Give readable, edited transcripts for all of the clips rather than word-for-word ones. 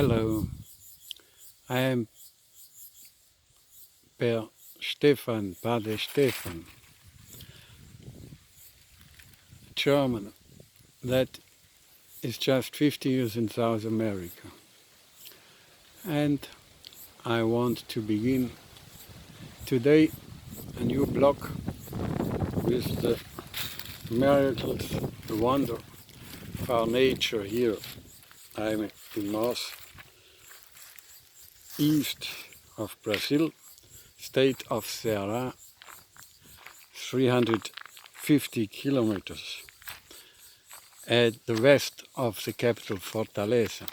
Hello, I am Padre Stefan, German that is just 50 years in South America. And I want to begin today a new blog with the miracles, the wonder of our nature here. I'm in north east of Brazil, state of Ceará, 350 kilometers at the west of the capital Fortaleza.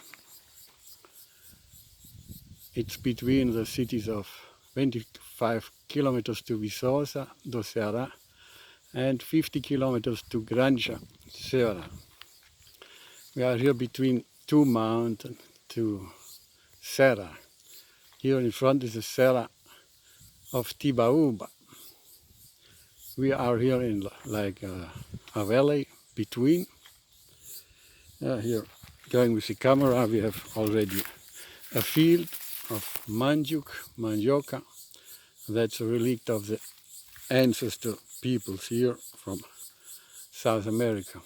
It's between the cities of 25 kilometers to Viçosa do Ceará and 50 kilometers to Granja Serra. We are here between two mountains, to Serra. Here in front is the Serra of Tibaúba. We are here in like a valley between. Here, going with the camera, we have already a field of mandioca. That's a relic of the ancestor peoples here from South America.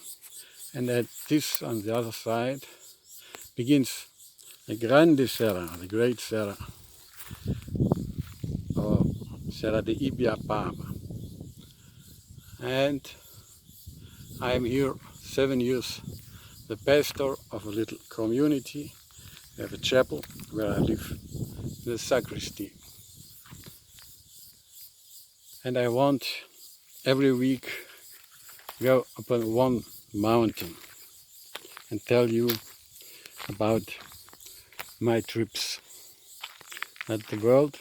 And at this, on the other side, begins the Grande Serra, the Great Serra, or Serra de Ibiapaba. And I am here 7 years, the pastor of a little community. We have a chapel where I live, the sacristy. And I want every week go upon one mountain and tell you about my trips. That the world,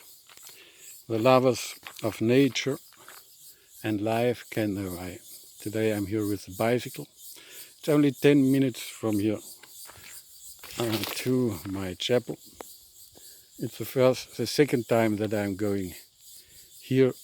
the lovers of nature and life can arrive. Today I'm here with a bicycle. It's only 10 minutes from here to my chapel. It's the second time that I'm going here